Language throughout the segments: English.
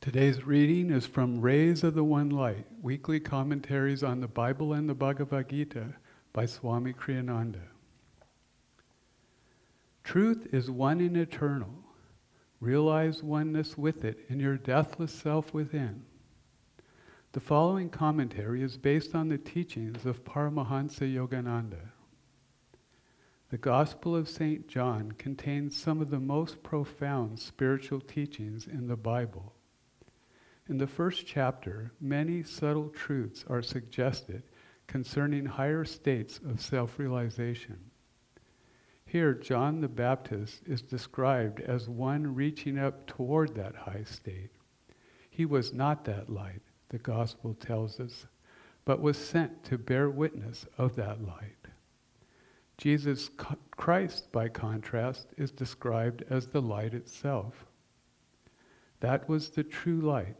Today's reading is from Rays of the One Light, Weekly Commentaries on the Bible and the Bhagavad-Gita by Swami Kriyananda. Truth is one and eternal. Realize oneness with it in your deathless self within. The following commentary is based on the teachings of Paramahansa Yogananda. The Gospel of St. John contains some of the most profound spiritual teachings in the Bible. In the first chapter, many subtle truths are suggested concerning higher states of self-realization. Here, John the Baptist is described as one reaching up toward that high state. He was not that light, the Gospel tells us, but was sent to bear witness of that light. Jesus Christ, by contrast, is described as the light itself. That was the true light,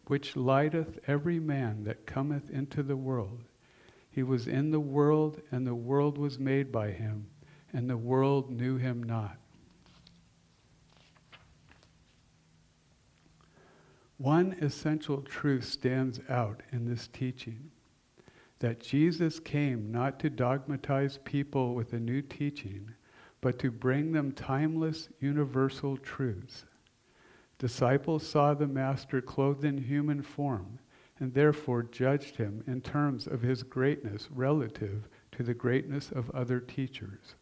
which lighteth every man that cometh into the world. He was in the world, and the world was made by him, and the world knew him not. One essential truth stands out in this teaching, that Jesus came not to dogmatize people with a new teaching, but to bring them timeless, universal truths. Disciples saw the Master clothed in human form, and therefore judged him in terms of his greatness relative to the greatness of other teachers.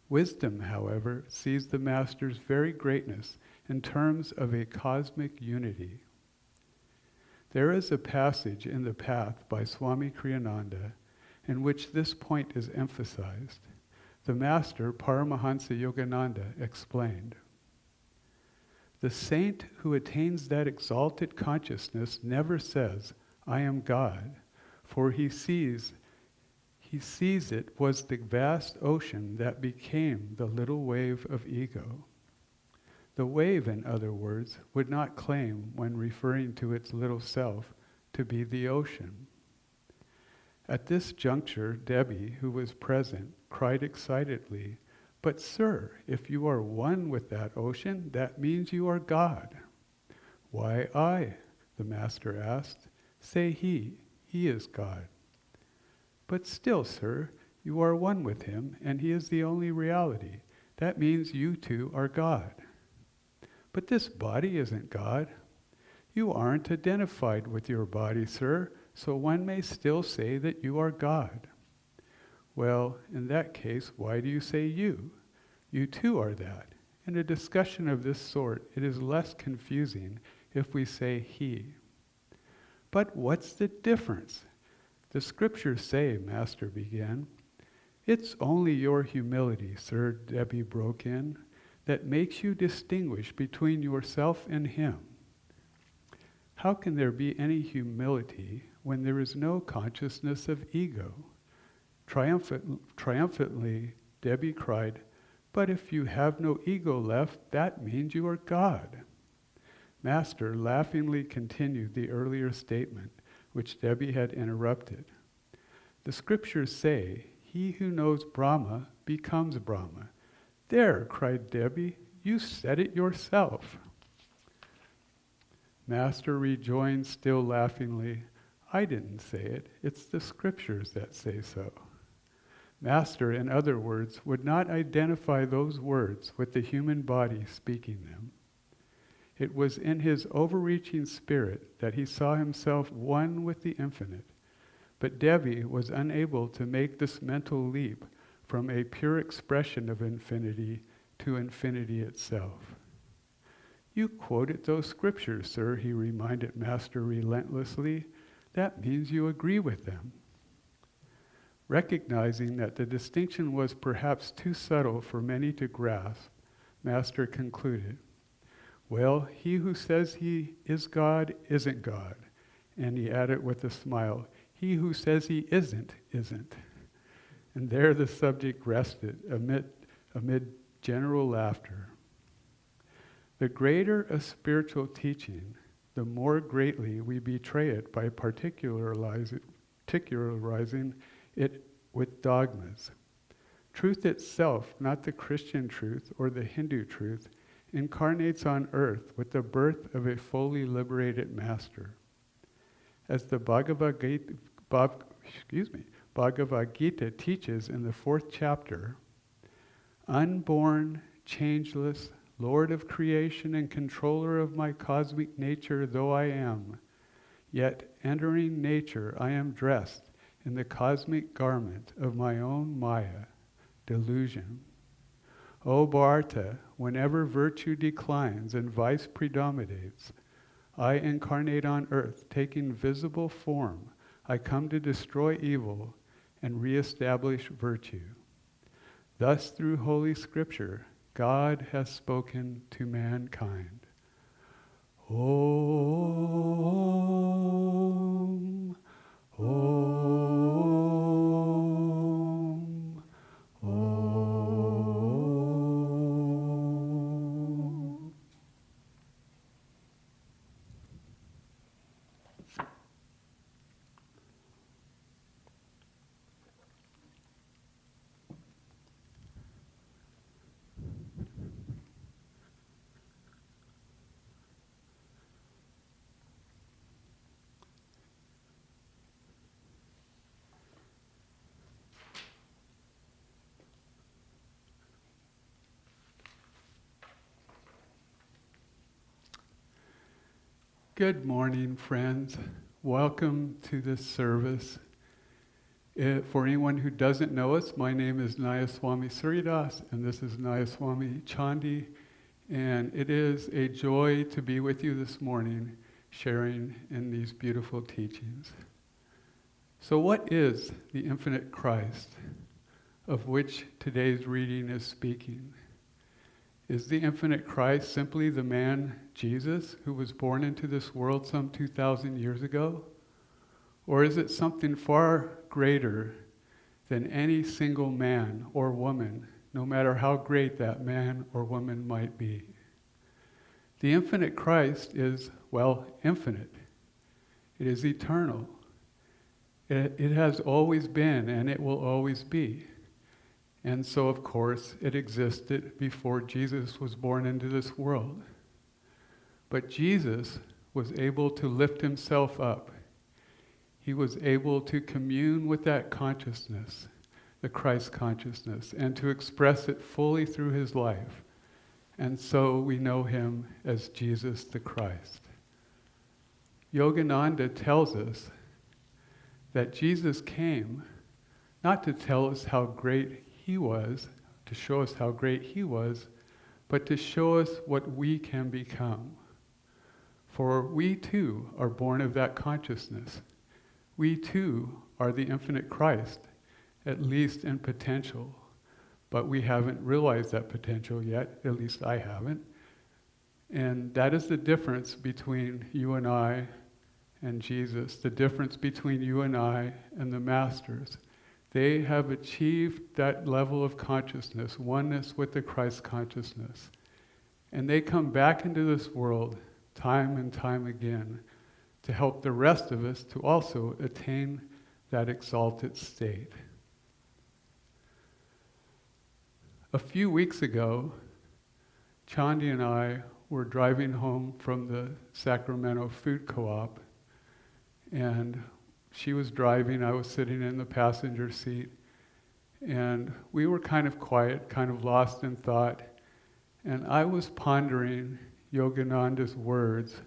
Wisdom, however, sees the Master's very greatness in terms of a cosmic unity. There is a passage in the Path by Swami Kriyananda in which this point is emphasized. The Master, Paramahansa Yogananda, explained, "The saint who attains that exalted consciousness never says, 'I am God,' for he sees it was the vast ocean that became the little wave of ego. The wave, in other words, would not claim, when referring to its little self, to be the ocean." At this juncture, Debbie, who was present, cried excitedly, "But sir, if you are one with that ocean, that means you are God." "Why I?" the Master asked. "Say he is God." "But still, sir, you are one with him, and he is the only reality. That means you too are God." "But this body isn't God." "You aren't identified with your body, sir, so one may still say that you are God." "Well, in that case, why do you say you? You too are that. In a discussion of this sort, it is less confusing if we say he." "But what's the difference?" "The scriptures say," Master began. "It's only your humility, sir," Debbie broke in, "that makes you distinguish between yourself and him." "How can there be any humility when there is no consciousness of ego?" Triumphantly, Debbie cried, "But if you have no ego left, that means you are God." Master laughingly continued the earlier statement, which Debbie had interrupted. "The scriptures say, 'He who knows Brahma becomes Brahma.'" "There," cried Debbie, "you said it yourself." Master rejoined still laughingly, "I didn't say it, it's the scriptures that say so." Master, in other words, would not identify those words with the human body speaking them. It was in his overreaching spirit that he saw himself one with the infinite, but Debbie was unable to make this mental leap from a pure expression of infinity to infinity itself. "You quoted those scriptures, sir," he reminded Master relentlessly. "That means you agree with them." Recognizing that the distinction was perhaps too subtle for many to grasp, Master concluded, "Well, he who says he is God isn't God." And he added with a smile, "He who says he isn't. And there the subject rested amid general laughter. The greater a spiritual teaching, the more greatly we betray it by particularizing it with dogmas. Truth itself, not the Christian truth or the Hindu truth, incarnates on earth with the birth of a fully liberated master. As the Bhagavad-Gita teaches in the 4th chapter, unborn, changeless, Lord of creation and controller of my cosmic nature though I am, yet entering nature I am dressed in the cosmic garment of my own Maya, delusion. O Bharata, whenever virtue declines and vice predominates, I incarnate on earth, taking visible form. I come to destroy evil and reestablish virtue. Thus, through Holy Scripture, God has spoken to mankind. Om, Om, Om. Good morning, friends. Welcome to this service. For anyone who doesn't know us, my name is Nayaswamis Suryadas, and this is Nayaswamis Chandi, and it is a joy to be with you this morning, sharing in these beautiful teachings. So what is the infinite Christ, of which today's reading is speaking? Is the infinite Christ simply the man Jesus who was born into this world some 2,000 years ago? Or is it something far greater than any single man or woman, no matter how great that man or woman might be? The infinite Christ is, well, infinite. It is eternal. It has always been and it will always be. And so, of course, it existed before Jesus was born into this world. But Jesus was able to lift himself up. He was able to commune with that consciousness, the Christ consciousness, and to express it fully through his life. And so we know him as Jesus the Christ. Yogananda tells us that Jesus came not to tell us how great he was, to show us how great he was, but to show us what we can become. For we too are born of that consciousness. We too are the infinite Christ, at least in potential. But we haven't realized that potential yet, at least I haven't. And that is the difference between you and I and Jesus, the difference between you and I and the masters. They have achieved that level of consciousness, oneness with the Christ consciousness. And they come back into this world time and time again to help the rest of us to also attain that exalted state. A few weeks ago, Chandi and I were driving home from the Sacramento Food Co-op, and she was driving, I was sitting in the passenger seat, and we were kind of quiet, kind of lost in thought, and I was pondering Yogananda's words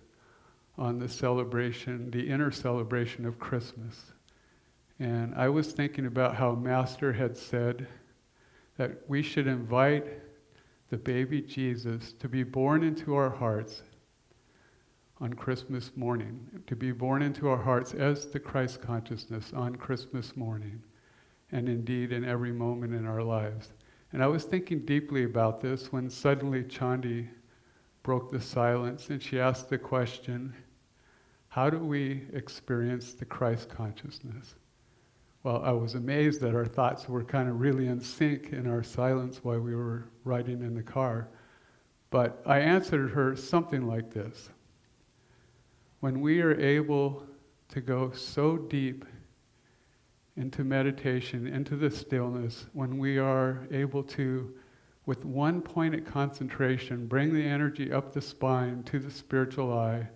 on the celebration, the inner celebration of Christmas. And I was thinking about how Master had said that we should invite the baby Jesus to be born into our hearts on Christmas morning, to be born into our hearts as the Christ consciousness on Christmas morning, and indeed in every moment in our lives. And I was thinking deeply about this when suddenly Chandi broke the silence and she asked the question, how do we experience the Christ consciousness? Well, I was amazed that our thoughts were kind of really in sync in our silence while we were riding in the car. But I answered her something like this. When we are able to go so deep into meditation, into the stillness, when we are able to with one pointed concentration, bring the energy up the spine to the spiritual eye.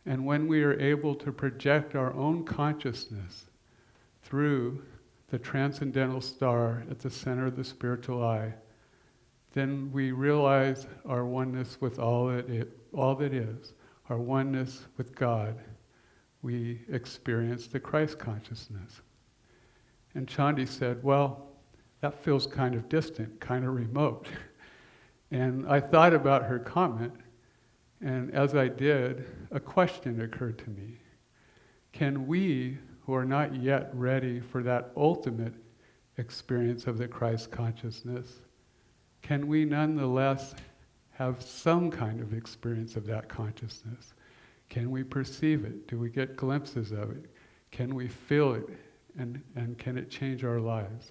And when we are able to project our own consciousness through the transcendental star at the center of the spiritual eye, then we realize our oneness with all that is, our oneness with God. We experience the Christ consciousness. And Chandi said, well, that feels kind of distant, kind of remote. And I thought about her comment, and as I did, a question occurred to me. Can we, who are not yet ready for that ultimate experience of the Christ consciousness, can we nonetheless have some kind of experience of that consciousness? Can we perceive it? Do we get glimpses of it? Can we feel it? And can it change our lives?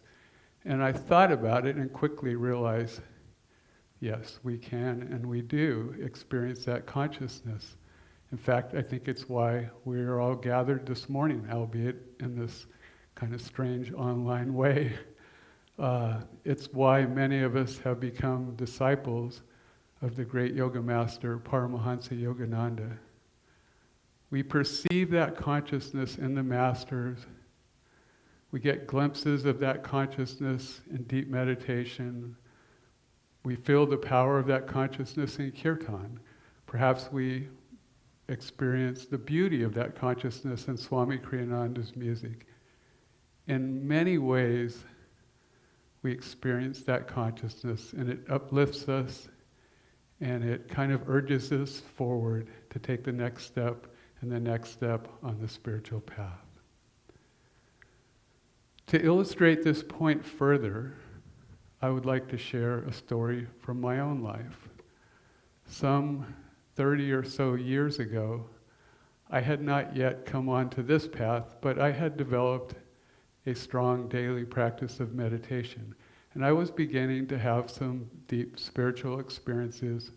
And I thought about it and quickly realized, yes, we can and we do experience that consciousness. In fact, I think it's why we're all gathered this morning, albeit in this kind of strange online way. It's why many of us have become disciples of the great yoga master, Paramahansa Yogananda. We perceive that consciousness in the masters. We get glimpses of that consciousness in deep meditation. We feel the power of that consciousness in kirtan. Perhaps we experience the beauty of that consciousness in Swami Kriyananda's music. In many ways, we experience that consciousness, and it uplifts us, and it kind of urges us forward to take the next step and the next step on the spiritual path. To illustrate this point further, I would like to share a story from my own life. Some 30 or so years ago, I had not yet come onto this path, but I had developed a strong daily practice of meditation. And I was beginning to have some deep spiritual experiences,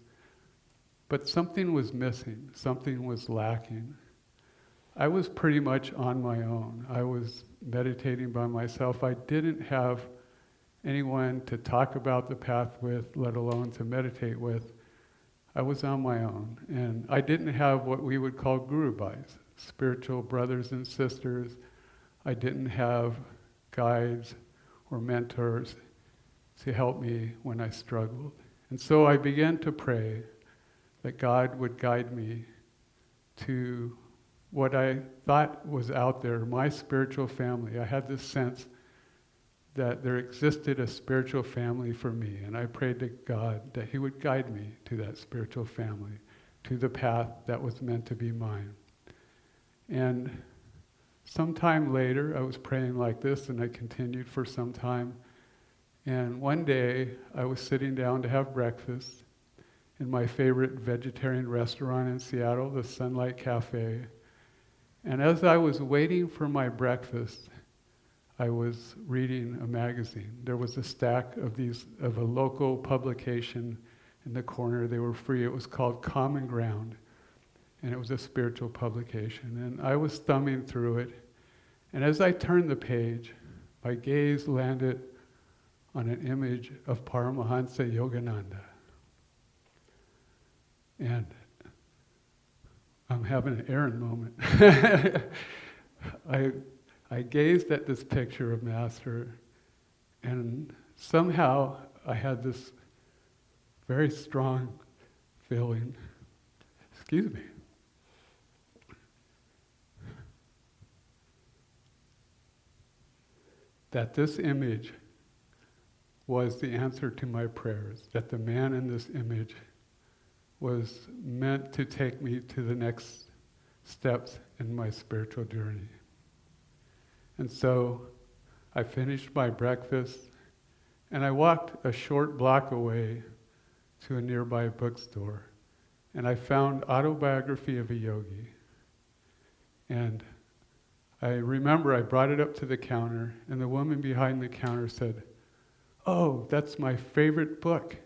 but something was missing, something was lacking. I was pretty much on my own. I was meditating by myself. I didn't have anyone to talk about the path with, let alone to meditate with. I was on my own, and I didn't have what we would call guru bhais, spiritual brothers and sisters. I didn't have guides or mentors to help me when I struggled. And so I began to pray that God would guide me to what I thought was out there, my spiritual family. I had this sense that there existed a spiritual family for me, and I prayed to God that He would guide me to that spiritual family, to the path that was meant to be mine. And sometime later, I was praying like this, and I continued for some time. And one day, I was sitting down to have breakfast in my favorite vegetarian restaurant in Seattle, the Sunlight Cafe. And as I was waiting for my breakfast, I was reading a magazine. There was a stack of a local publication in the corner. They were free. It was called Common Ground, and it was a spiritual publication. And I was thumbing through it, and as I turned the page, my gaze landed on an image of Paramahansa Yogananda. And I'm having an Aaron moment. I gazed at this picture of Master, and somehow I had this very strong feeling, excuse me, that this image was the answer to my prayers, that the man in this image was meant to take me to the next steps in my spiritual journey. And so I finished my breakfast, and I walked a short block away to a nearby bookstore, and I found Autobiography of a Yogi. And I remember I brought it up to the counter, and the woman behind the counter said, "Oh, that's my favorite book."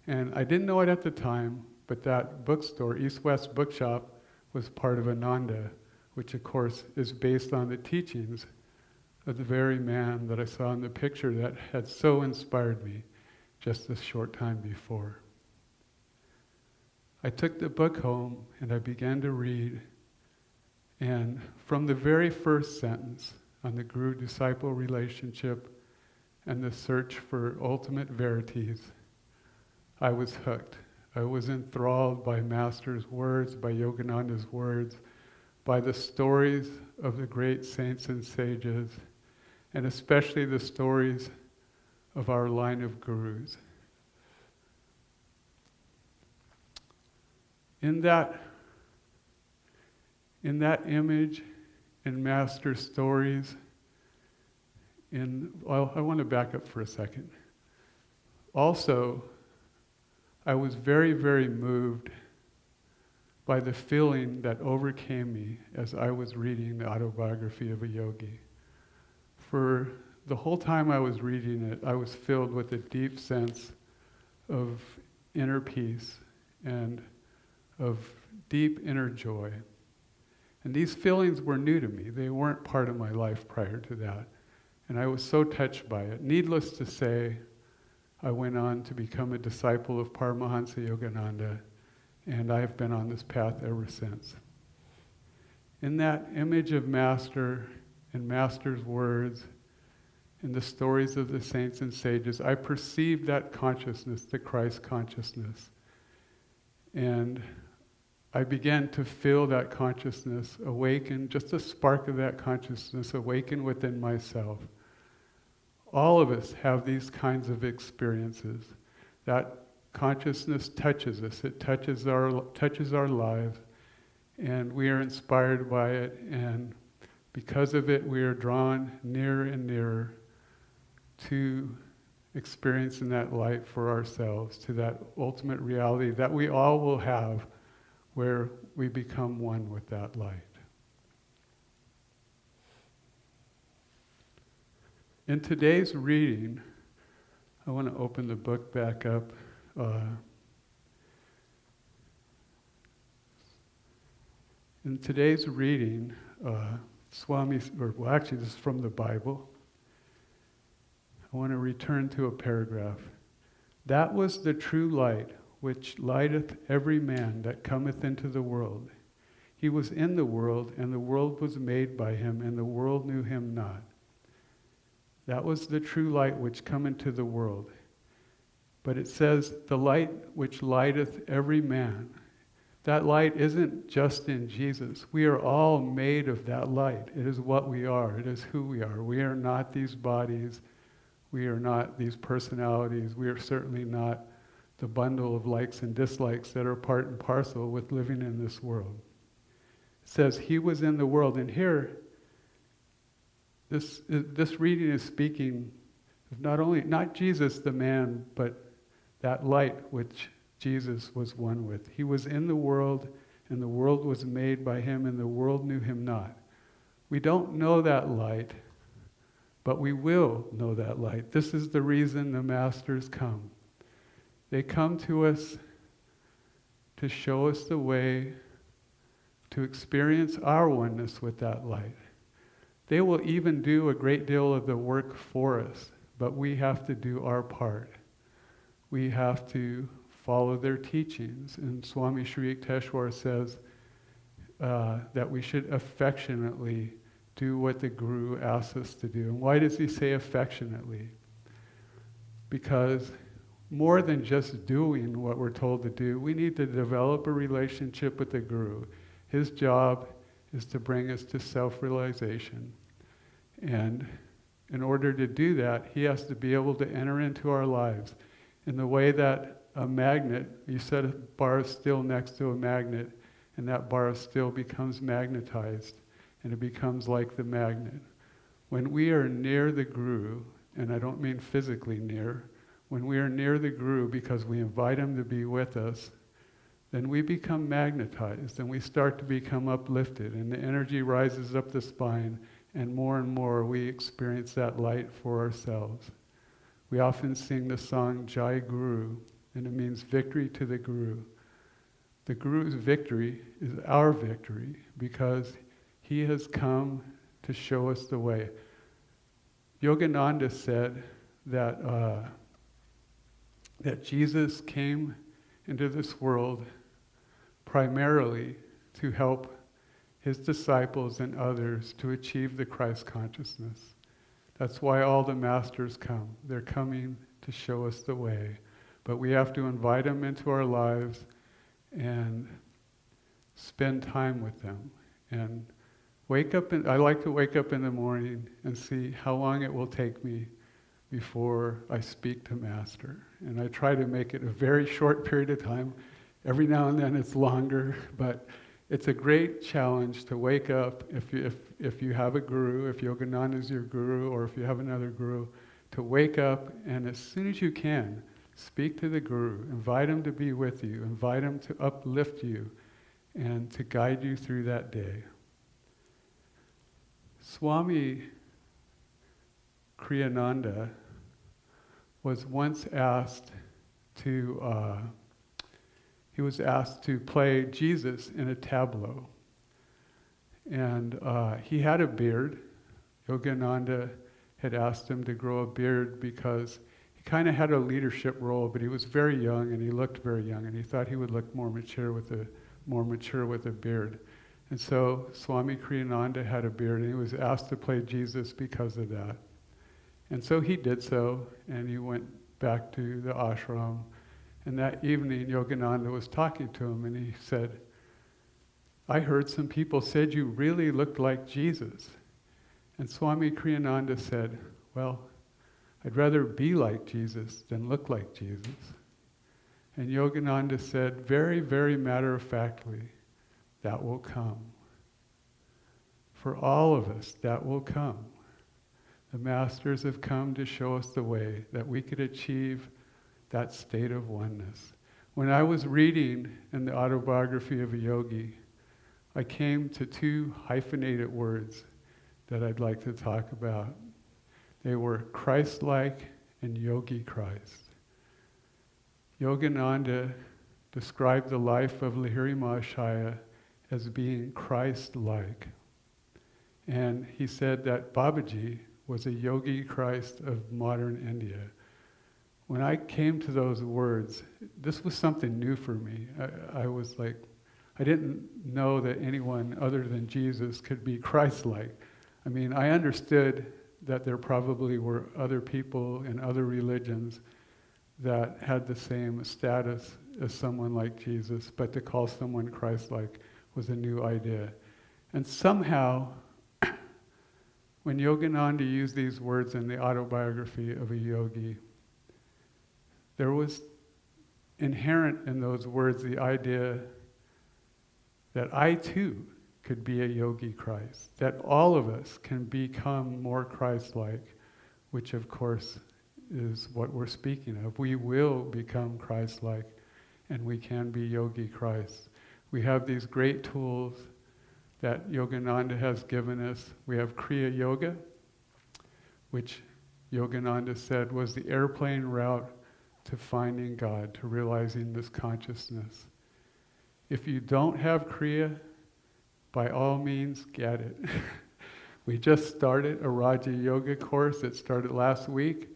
And I didn't know it at the time, but that bookstore, East West Bookshop, was part of Ananda, which of course is based on the teachings of the very man that I saw in the picture that had so inspired me. just a short time before. I took the book home and I began to read, and from the very first sentence on the guru-disciple relationship and the search for ultimate verities, I was hooked. I was enthralled by Master's words, by Yogananda's words, by the stories of the great saints and sages, and especially the stories of our line of gurus. In that image, in Master's stories, I want to back up for a second. Also, I was very, very moved by the feeling that overcame me as I was reading the Autobiography of a Yogi. For the whole time I was reading it, I was filled with a deep sense of inner peace and of deep inner joy. And these feelings were new to me. They weren't part of my life prior to that. And I was so touched by it. Needless to say, I went on to become a disciple of Paramahansa Yogananda, and I have been on this path ever since. In that image of Master and Master's words, in the stories of the saints and sages, I perceived that consciousness, the Christ consciousness. And I began to feel that consciousness awaken, just a spark of that consciousness awaken within myself. All of us have these kinds of experiences. That consciousness touches us. It touches our lives, and we are inspired by it, and because of it, we are drawn nearer and nearer to experiencing that light for ourselves, to that ultimate reality that we all will have, where we become one with that light. In today's reading, I want to open the book back up. In today's reading, actually this is from the Bible. I want to return to a paragraph. That was the true light, which lighteth every man that cometh into the world. He was in the world, and the world was made by him, and the world knew him not. That was the true light which come into the world. But it says, the light which lighteth every man. That light isn't just in Jesus. We are all made of that light. It is what we are. It is who we are. We are not these bodies. We are not these personalities. We are certainly not the bundle of likes and dislikes that are part and parcel with living in this world. It says, he was in the world. And here, this reading is speaking of not Jesus the man, but that light which Jesus was one with. He was in the world, and the world was made by him, and the world knew him not. We don't know that light, but we will know that light. This is the reason the masters come. They come to us to show us the way to experience our oneness with that light. They will even do a great deal of the work for us, but we have to do our part. We have to follow their teachings. And Swami Sri Yukteswar says that we should affectionately do what the Guru asks us to do. And why does he say affectionately? Because more than just doing what we're told to do, we need to develop a relationship with the Guru. His job is to bring us to self-realization. And in order to do that, he has to be able to enter into our lives in the way that a magnet, you set a bar of steel next to a magnet, and that bar of steel becomes magnetized, and it becomes like the magnet. When we are near the Guru, and I don't mean physically near, when we are near the Guru because we invite him to be with us, then we become magnetized, and we start to become uplifted, and the energy rises up the spine, and more we experience that light for ourselves. We often sing the song Jai Guru, and it means victory to the Guru. The Guru's victory is our victory because he has come to show us the way. Yogananda said that that Jesus came into this world primarily to help his disciples and others to achieve the Christ consciousness. That's why all the masters come. They're coming to show us the way. But we have to invite them into our lives and spend time with them. And I like to wake up in the morning and see how long it will take me before I speak to Master. And I try to make it a very short period of time. Every now and then it's longer, but it's a great challenge to wake up if you have a guru, if Yogananda is your guru, or if you have another guru, to wake up and as soon as you can, speak to the guru, invite him to be with you, invite him to uplift you and to guide you through that day. Swami Kriyananda was once asked to play Jesus in a tableau. And he had a beard. Yogananda had asked him to grow a beard because he kind of had a leadership role, but he was very young and he looked very young, and he thought he would look more mature with a beard. And so Swami Kriyananda had a beard, and he was asked to play Jesus because of that. And so he did so, and he went back to the ashram. And that evening, Yogananda was talking to him, and he said, "I heard some people said you really looked like Jesus." And Swami Kriyananda said, "Well, I'd rather be like Jesus than look like Jesus." And Yogananda said, very, very matter-of-factly, "That will come. For all of us, that will come. The masters have come to show us the way that we could achieve that state of oneness." When I was reading in the Autobiography of a Yogi, I came to two hyphenated words that I'd like to talk about. They were Christ-like and Yogi Christ. Yogananda described the life of Lahiri Mahasaya as being Christ-like. And he said that Babaji was a Yogi Christ of modern India. When I came to those words, this was something new for me. I was like, I didn't know that anyone other than Jesus could be Christ-like. I mean, I understood that there probably were other people in other religions that had the same status as someone like Jesus, but to call someone Christ-like was a new idea. And somehow, when Yogananda used these words in the Autobiography of a Yogi, there was inherent in those words the idea that I too could be a Yogi Christ, that all of us can become more Christ-like, which of course is what we're speaking of. We will become Christ-like, and we can be Yogi Christ. We have these great tools that Yogananda has given us. We have Kriya Yoga, which Yogananda said was the airplane route to finding God, to realizing this consciousness. If you don't have Kriya, by all means, get it. We just started a Raja Yoga course. It started last week.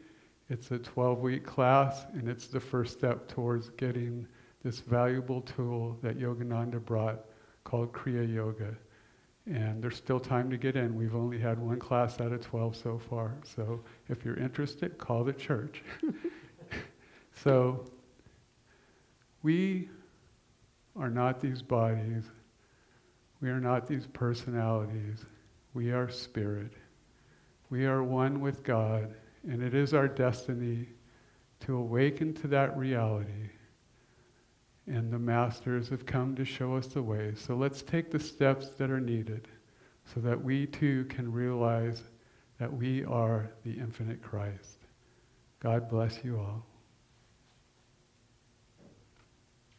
It's a 12-week class, and it's the first step towards getting this valuable tool that Yogananda brought called Kriya Yoga. And there's still time to get in. We've only had one class out of 12 so far. So if you're interested, call the church. So we are not these bodies. We are not these personalities. We are spirit. We are one with God, and it is our destiny to awaken to that reality. And the masters have come to show us the way. So let's take the steps that are needed so that we too can realize that we are the infinite Christ. God bless you all.